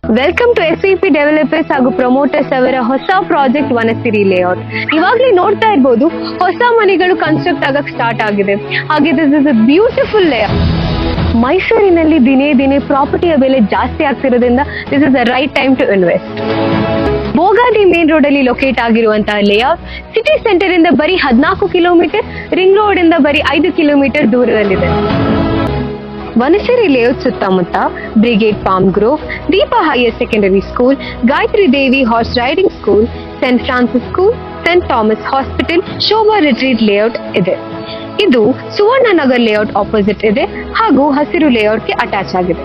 Welcome to SVP developers ಹಾಗೂ promoters ಅವರ ಹೊಸ ಪ್ರಾಜೆಕ್ಟ್ ವನಸಿರಿ ಲೇಔಟ್. ಇವಾಗಲೇ ನೋಡ್ತಾ ಇರಬಹುದು ಹೊಸ ಮನೆಗಳು ಕನ್ಸ್ಟ್ರಕ್ಟ್ ಆಗಕ್ ಸ್ಟಾರ್ಟ್ ಆಗಿದೆ. ಹಾಗೆ this is a beautiful layout. ಮೈಸೂರಿನಲ್ಲಿ ದಿನೇ ದಿನೇ ಪ್ರಾಪರ್ಟಿಯ ಬೆಲೆ ಜಾಸ್ತಿ ಆಗ್ತಿರೋದ್ರಿಂದ this is the right time to invest. Bogadi main road ಅಲ್ಲಿ ಲೊಕೇಟ್ ಆಗಿರುವಂತಹ ಲೇಔಟ್ ಸಿಟಿ ಸೆಂಟರ್ ಇಂದ ಬರೀ 14 ಕಿಲೋಮೀಟರ್, ರಿಂಗ್ ರೋಡ್ ಇಂದ ಬರೀ 5 ಕಿಲೋಮೀಟರ್ ದೂರದಲ್ಲಿದೆ. ವನಸಿರಿ ಲೇಔಟ್ ಸುತ್ತಮುತ್ತ brigade palm grove, Deepa higher secondary school, Gayatri Devi horse riding school, saint Francis school, saint Thomas hospital, Shobha retreat layout ಇದೆ. ಇದು ಸುವರ್ಣ ನಗರ್ ಲೇಔಟ್ ಆಪೋಸಿಟ್ ಇದೆ ಹಾಗೂ ಹಸಿರು ಲೇಔಟ್ಗೆ ಅಟ್ಯಾಚ್ ಆಗಿದೆ.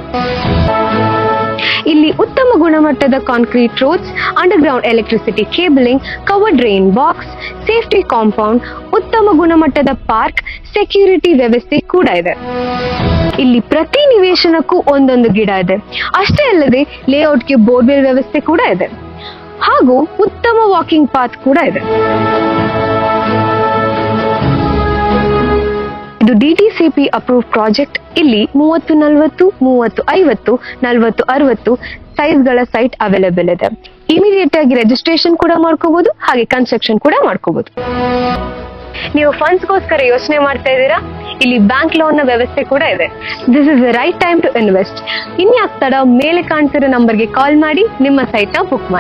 ಇಲ್ಲಿ ಉತ್ತಮ ಗುಣಮಟ್ಟದ concrete roads, underground electricity cabling, covered drain box, safety compound, ಉತ್ತಮ ಗುಣಮಟ್ಟದ ಪಾರ್ಕ್, ಸೆಕ್ಯೂರಿಟಿ ವ್ಯವಸ್ಥೆ ಕೂಡ ಇದೆ. ಇಲ್ಲಿ ಪ್ರತಿ ನಿವೇಶನಕ್ಕೂ ಒಂದೊಂದು ಗಿಡ ಇದೆ. ಅಷ್ಟೇ ಅಲ್ಲದೆ ಲೇಔಟ್ಗೆ ಬೋರ್ವೆಲ್ ವ್ಯವಸ್ಥೆ ಕೂಡ ಇದೆ ಹಾಗೂ ಉತ್ತಮ ವಾಕಿಂಗ್ ಪಾತ್ ಕೂಡ ಇದೆ. ಇದು DTCP ಅಪ್ರೂವ್ ಪ್ರಾಜೆಕ್ಟ್. ಇಲ್ಲಿ 30-40, 30-50, 40-60 ಸೈಜ್ಗಳ ಸೈಟ್ ಅವೈಲೇಬಲ್ ಇದೆ. ಇಮಿಡಿಯೇಟ್ ಆಗಿ ರಿಜಿಸ್ಟ್ರೇಷನ್ ಕೂಡ ಮಾಡ್ಕೋಬಹುದು, ಹಾಗೆ ಕನ್ಸ್ಟ್ರಕ್ಷನ್ ಕೂಡ ಮಾಡ್ಕೋಬಹುದು. ನೀವು ಫಂಡ್ಸ್ಗೋಸ್ಕರ ಯೋಚನೆ ಮಾಡ್ತಾ ಇದ್ದೀರಾ? ಇಲ್ಲಿ ಬ್ಯಾಂಕ್ ಲೋನ್ ನ ವ್ಯವಸ್ಥೆ ಕೂಡ ಇದೆ. This is the right time to invest. ಇನ್ಯಾಕ್ ತಡ, ಮೇಲೆ ಕಾಣ್ತಿರೋ ನಂಬರ್ಗೆ ಕಾಲ್ ಮಾಡಿ ನಿಮ್ಮ ಸೈಟ್ ನ ಬುಕ್ ಮಾಡಿ.